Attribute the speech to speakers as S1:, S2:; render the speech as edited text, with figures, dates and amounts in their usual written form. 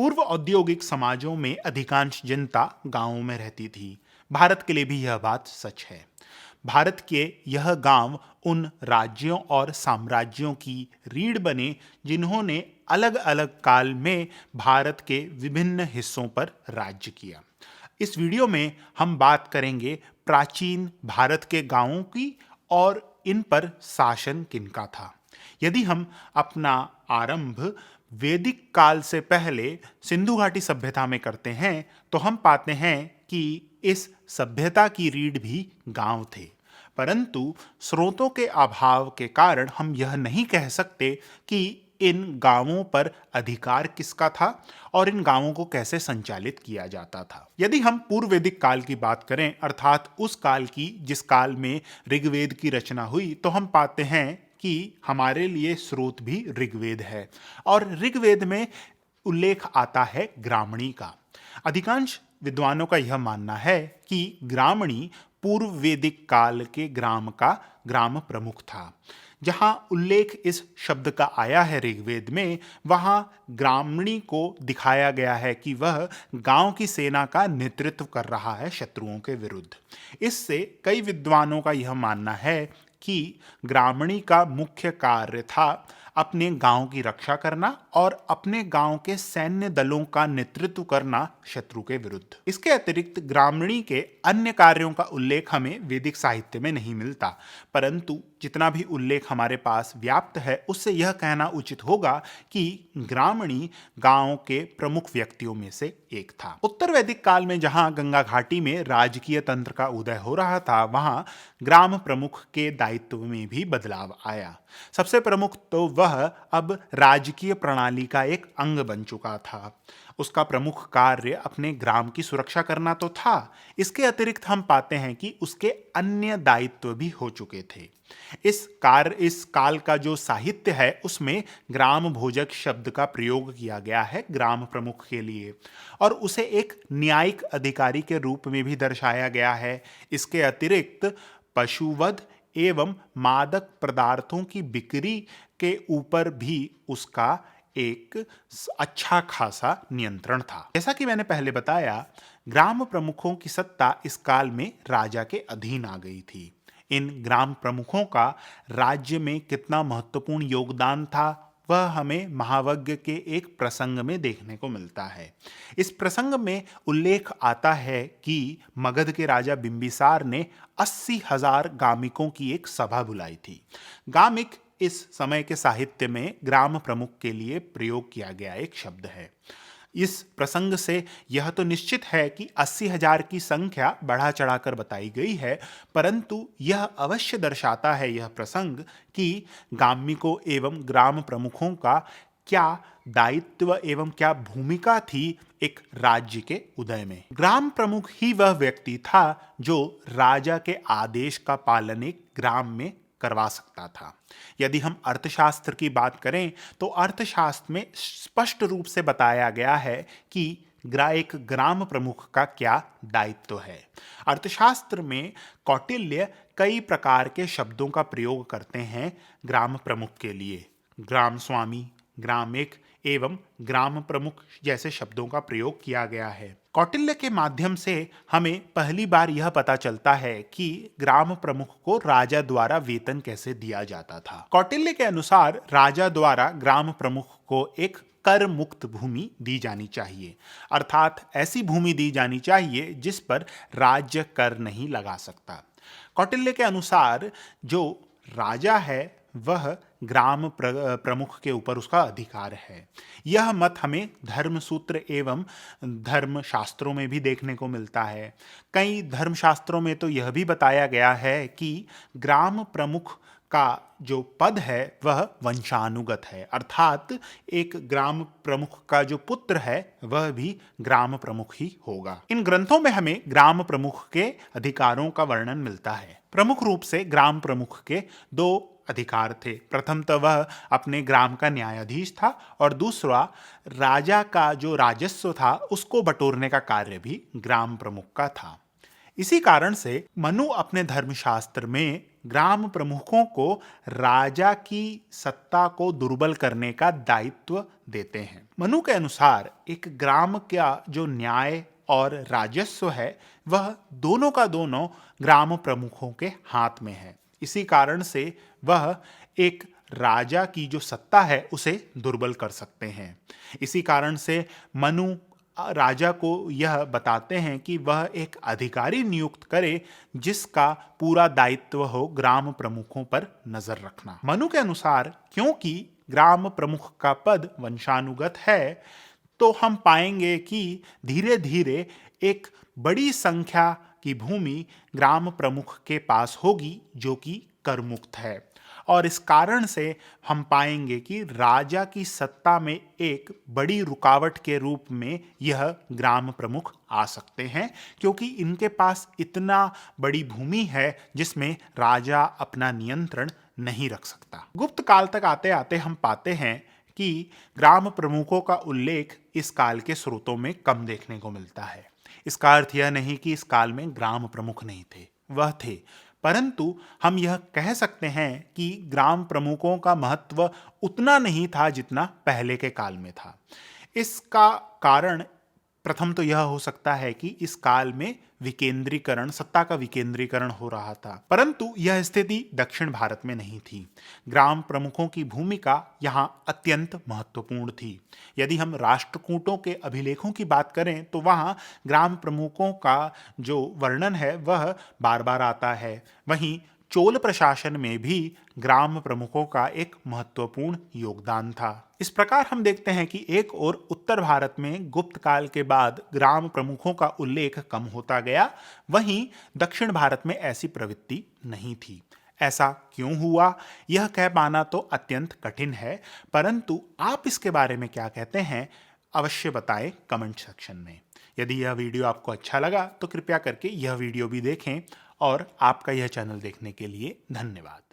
S1: पूर्व औद्योगिक समाजों में अधिकांश जनता गांवों में रहती थी। भारत के लिए भी यह बात सच है। भारत के यह गांव उन राज्यों और साम्राज्यों की रीढ़ बने जिन्होंने अलग अलग काल में भारत के विभिन्न हिस्सों पर राज्य किया। इस वीडियो में हम बात करेंगे प्राचीन भारत के गांवों की और इन पर शासन किनका था। यदि हम अपना आरंभ वैदिक काल से पहले सिंधु घाटी सभ्यता में करते हैं तो हम पाते हैं कि इस सभ्यता की रीढ़ भी गांव थे। परंतु स्रोतों के अभाव के कारण हम यह नहीं कह सकते कि इन गांवों पर अधिकार किसका था और इन गांवों को कैसे संचालित किया जाता था। यदि हम पूर्व वैदिक काल की बात करें, अर्थात उस काल की जिस काल में ऋग्वेद की रचना हुई, तो हम पाते हैं कि हमारे लिए स्रोत भी ऋग्वेद है और ऋग्वेद में उल्लेख आता है ग्रामणी का। अधिकांश विद्वानों का यह मानना है कि ग्रामणी पूर्व वैदिक काल के ग्राम का ग्राम प्रमुख था। जहां उल्लेख इस शब्द का आया है ऋग्वेद में, वहां ग्रामणी को दिखाया गया है कि वह गांव की सेना का नेतृत्व कर रहा है शत्रुओं के विरुद्ध। इससे कई विद्वानों का यह मानना है कि ग्रामणी का मुख्य कार्य था अपने गांव की रक्षा करना और अपने गांव के सैन्य दलों का नेतृत्व करना शत्रु के विरुद्ध। इसके अतिरिक्त ग्रामणी के अन्य कार्यों का उल्लेख हमें वैदिक साहित्य में नहीं मिलता, परंतु जितना भी उल्लेख हमारे पास व्याप्त है उससे यह कहना उचित होगा कि ग्रामणी गांव के प्रमुख व्यक्तियों में से एक था। उत्तर वैदिक काल में जहां गंगा घाटी में राजकीय तंत्र का उदय हो रहा था, वहां ग्राम प्रमुख के दायित्व में भी बदलाव आया। सबसे प्रमुख तो वह अब राजकीय प्रणाली का एक अंग बन चुका था। उसका प्रमुख कार्य अपने ग्राम की सुरक्षा करना तो था, इसके अतिरिक्त हम पाते हैं कि उसके अन्य दायित्व भी हो चुके थे। इस काल का जो साहित्य है उसमें ग्राम भोजक शब्द का प्रयोग किया गया है ग्राम प्रमुख के लिए, और उसे एक न्यायिक अधिकारी के रूप में भी दर्शाया गया है। इसके अतिरिक्त पशुवध एवं मादक पदार्थों की बिक्री के ऊपर भी उसका एक अच्छा खासा नियंत्रण था। जैसा कि मैंने पहले बताया, ग्राम प्रमुखों की सत्ता इस काल में राजा के अधीन आ गई थी। इन ग्राम प्रमुखों का राज्य में कितना महत्वपूर्ण योगदान था वह हमें महावज्ञ के एक प्रसंग में देखने को मिलता है। इस प्रसंग में उल्लेख आता है कि मगध के राजा बिंबिसार ने 80,000 गामिकों की एक सभा बुलाई थी। गामिक इस समय के साहित्य में ग्राम प्रमुख के लिए प्रयोग किया गया एक शब्द है। इस प्रसंग से यह तो निश्चित है कि 80,000 की संख्या बढ़ा चढ़ाकर बताई गई है, परंतु यह अवश्य दर्शाता है यह प्रसंग कि गामिकों एवं ग्राम प्रमुखों का क्या दायित्व एवं क्या भूमिका थी एक राज्य के उदय में। ग्राम प्रमुख ही वह व्यक्ति था जो राजा के आदेश का पालन एक ग्राम में करवा सकता था। यदि हम अर्थशास्त्र की बात करें तो अर्थशास्त्र में स्पष्ट रूप से बताया गया है कि एक ग्राम प्रमुख का क्या दायित्व है। अर्थशास्त्र में कौटिल्य कई प्रकार के शब्दों का प्रयोग करते हैं ग्राम प्रमुख के लिए। ग्राम स्वामी, ग्रामिक एवं ग्राम प्रमुख जैसे शब्दों का प्रयोग किया गया है। कौटिल्य के माध्यम से हमें पहली बार यह पता चलता है कि ग्राम प्रमुख को राजा द्वारा वेतन कैसे दिया जाता था। कौटिल्य के अनुसार राजा द्वारा ग्राम प्रमुख को एक कर मुक्त भूमि दी जानी चाहिए, अर्थात ऐसी भूमि दी जानी चाहिए जिस पर राज्य कर नहीं लगा सकता। कौटिल्य के अनुसार जो राजा है वह ग्राम प्रमुख के ऊपर उसका अधिकार है। यह मत हमें धर्मसूत्र एवं धर्मशास्त्रों में भी देखने को मिलता है। कई धर्मशास्त्रों में तो यह भी बताया गया है कि ग्राम प्रमुख का जो पद है वह वंशानुगत है, अर्थात एक ग्राम प्रमुख का जो पुत्र है वह भी ग्राम प्रमुख ही होगा। इन ग्रंथों में हमें ग्राम प्रमुख के अधिकारों का वर्णन मिलता है। प्रमुख रूप से ग्राम प्रमुख के दो अधिकार थे। प्रथम तो वह अपने ग्राम का न्यायाधीश था और दूसरा राजा का जो राजस्व था उसको बटोरने का कार्य भी ग्राम प्रमुख का था। इसी कारण से मनु अपने धर्मशास्त्र में ग्राम प्रमुखों को राजा की सत्ता को दुर्बल करने का दायित्व देते हैं। मनु के अनुसार एक ग्राम का जो न्याय और राजस्व है वह दोनों का दोनों ग्राम प्रमुखों के हाथ में है। इसी कारण से वह एक राजा की जो सत्ता है उसे दुर्बल कर सकते हैं। इसी कारण से मनु राजा को यह बताते हैं कि वह एक अधिकारी नियुक्त करे जिसका पूरा दायित्व हो ग्राम प्रमुखों पर नजर रखना। मनु के अनुसार क्योंकि ग्राम प्रमुख का पद वंशानुगत है तो हम पाएंगे कि धीरे धीरे एक बड़ी संख्या की भूमि ग्राम प्रमुख के पास होगी जो कि करमुक्त है, और इस कारण से हम पाएंगे कि राजा की सत्ता में एक बड़ी रुकावट के रूप में यह ग्राम प्रमुख आ सकते हैं, क्योंकि इनके पास इतना बड़ी भूमि है जिसमें राजा अपना नियंत्रण नहीं रख सकता। गुप्त काल तक आते आते हम पाते हैं कि ग्राम प्रमुखों का उल्लेख इस काल के स्रोतों में कम देखने को मिलता है। इसका अर्थ यह नहीं कि इस काल में ग्राम प्रमुख नहीं थे, वह थे, परंतु हम यह कह सकते हैं कि ग्राम प्रमुखों का महत्व उतना नहीं था जितना पहले के काल में था। इसका कारण प्रथम तो यह हो सकता है कि इस काल में विकेंद्रीकरण, सत्ता का विकेंद्रीकरण हो रहा था, परंतु यह स्थिति दक्षिण भारत में नहीं थी। ग्राम प्रमुखों की भूमिका यहाँ अत्यंत महत्वपूर्ण थी। यदि हम राष्ट्रकूटों के अभिलेखों की बात करें तो वहाँ ग्राम प्रमुखों का जो वर्णन है वह बार बार आता है। वहीं चोल प्रशासन में भी ग्राम प्रमुखों का एक महत्वपूर्ण योगदान था। इस प्रकार हम देखते हैं कि एक ओर उत्तर भारत में गुप्त काल के बाद ग्राम प्रमुखों का उल्लेख कम होता गया, वहीं दक्षिण भारत में ऐसी प्रवृत्ति नहीं थी। ऐसा क्यों हुआ यह कह पाना तो अत्यंत कठिन है, परंतु आप इसके बारे में क्या कहते हैं अवश्य बताएं कमेंट सेक्शन में। यदि यह वीडियो आपको अच्छा लगा तो कृपया करके यह वीडियो भी देखें, और आपका यह चैनल देखने के लिए धन्यवाद।